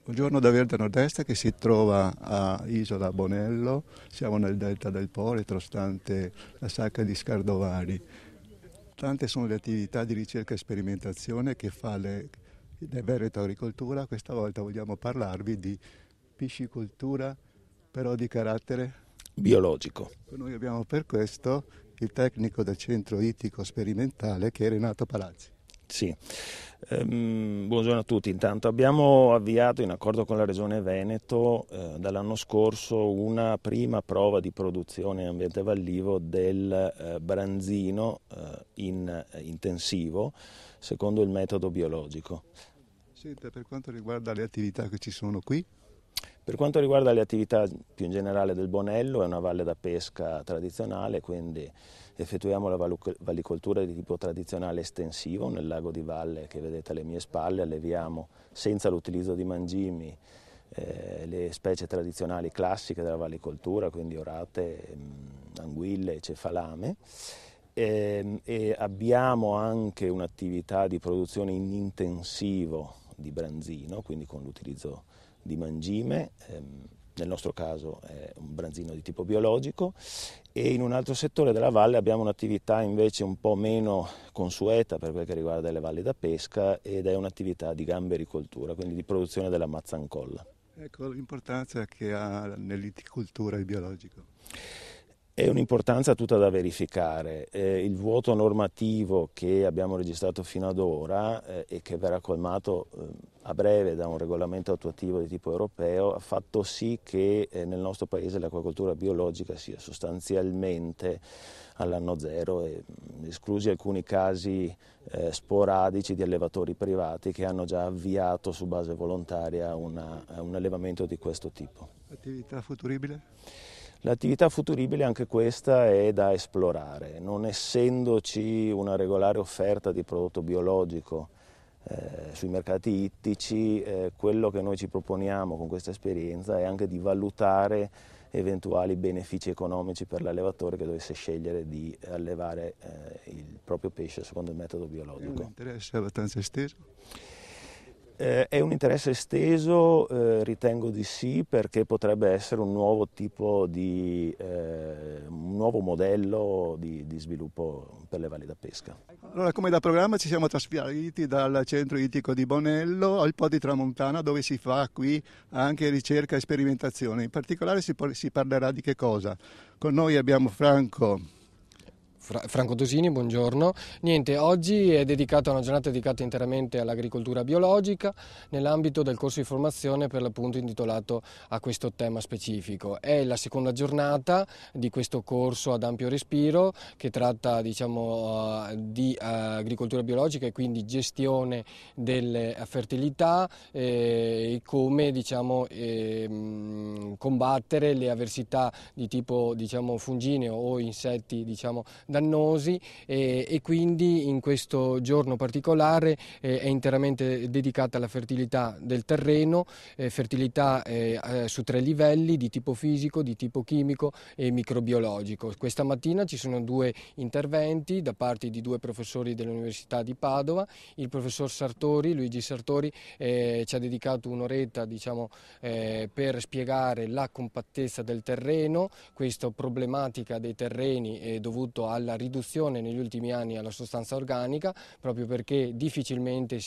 Buongiorno da Verde Nord-Est che si trova a Isola Bonello, siamo nel delta del Po, retrostante la sacca di Scardovari. Tante sono le attività di ricerca e sperimentazione che fa le Veneto Agricoltura. Questa volta vogliamo parlarvi di piscicoltura, però di carattere biologico. Noi abbiamo per questo il tecnico del centro ittico sperimentale che è Renato Palazzi. Sì, buongiorno a tutti. Intanto abbiamo avviato in accordo con la Regione Veneto dall'anno scorso una prima prova di produzione in ambiente vallivo del branzino in intensivo secondo il metodo biologico. Senta, per quanto riguarda le attività che ci sono qui? Per quanto riguarda le attività più in generale del Bonello, è una valle da pesca tradizionale, quindi effettuiamo la vallicoltura di tipo tradizionale estensivo nel lago di valle che vedete alle mie spalle, alleviamo senza l'utilizzo di mangimi le specie tradizionali classiche della vallicoltura, quindi orate, anguille, cefalame. E abbiamo anche un'attività di produzione in intensivo di branzino, quindi con l'utilizzo di mangime, nel nostro caso è un branzino di tipo biologico, e in un altro settore della valle abbiamo un'attività invece un po' meno consueta per quel che riguarda le valli da pesca ed è un'attività di gambericoltura, quindi di produzione della mazzancolla. Ecco l'importanza che ha nell'itticoltura il biologico. È un'importanza tutta da verificare. Il vuoto normativo che abbiamo registrato fino ad ora e che verrà colmato a breve da un regolamento attuativo di tipo europeo ha fatto sì che nel nostro paese l'acquacoltura biologica sia sostanzialmente all'anno zero, esclusi alcuni casi sporadici di allevatori privati che hanno già avviato su base volontaria un allevamento di questo tipo. Attività futuribile? L'attività futuribile anche questa è da esplorare, non essendoci una regolare offerta di prodotto biologico sui mercati ittici, quello che noi ci proponiamo con questa esperienza è anche di valutare eventuali benefici economici per l'allevatore che dovesse scegliere di allevare il proprio pesce secondo il metodo biologico. È un interesse abbastanza esteso? È un interesse esteso, ritengo di sì, perché potrebbe essere un nuovo tipo di, un nuovo modello di sviluppo per le valli da pesca. Allora, come da programma ci siamo trasferiti dal centro ittico di Bonello al Po di Tramontana, dove si fa qui anche ricerca e sperimentazione. In particolare si parlerà di che cosa? Con noi abbiamo Franco Tosini, buongiorno. Niente, oggi è dedicata una giornata dedicata interamente all'agricoltura biologica nell'ambito del corso di formazione per l'appunto intitolato a questo tema specifico. È la seconda giornata di questo corso ad ampio respiro che tratta di agricoltura biologica e quindi gestione delle fertilità e come combattere le avversità di tipo fungineo o insetti dannosi e quindi in questo giorno particolare è interamente dedicata alla fertilità del terreno, fertilità su 3 livelli di tipo fisico, di tipo chimico e microbiologico. Questa mattina ci sono 2 interventi da parte di 2 professori dell'Università di Padova. Il professor Luigi Sartori ci ha dedicato un'oretta per spiegare la compattezza del terreno, questa problematica dei terreni è dovuto alla riduzione negli ultimi anni alla sostanza organica, proprio perché difficilmente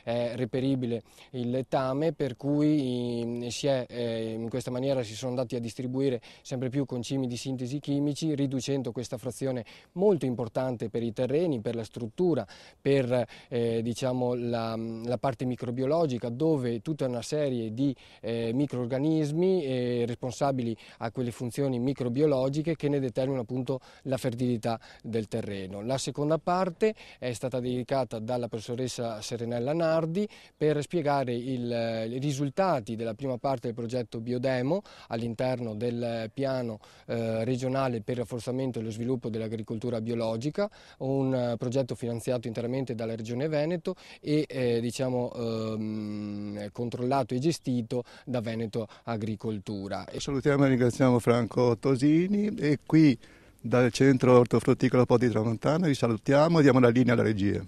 è reperibile il letame, per cui in questa maniera si sono andati a distribuire sempre più concimi di sintesi chimici, riducendo questa frazione molto importante per i terreni, per la struttura, per la parte microbiologica, dove tutta una serie di microrganismi responsabili a quelle funzioni microbiologiche che ne determinano appunto la fertilità del terreno. La seconda parte è stata dedicata dalla professoressa Serenella Nardi per spiegare i risultati della prima parte del progetto Biodemo all'interno del piano regionale per il rafforzamento e lo sviluppo dell'agricoltura biologica, un progetto finanziato interamente dalla Regione Veneto e controllato e gestito da Veneto Agricoltura. Salutiamo e ringraziamo Franco Tosini e qui dal centro ortofrutticolo Po di Tramontana vi salutiamo e diamo la linea alla regia.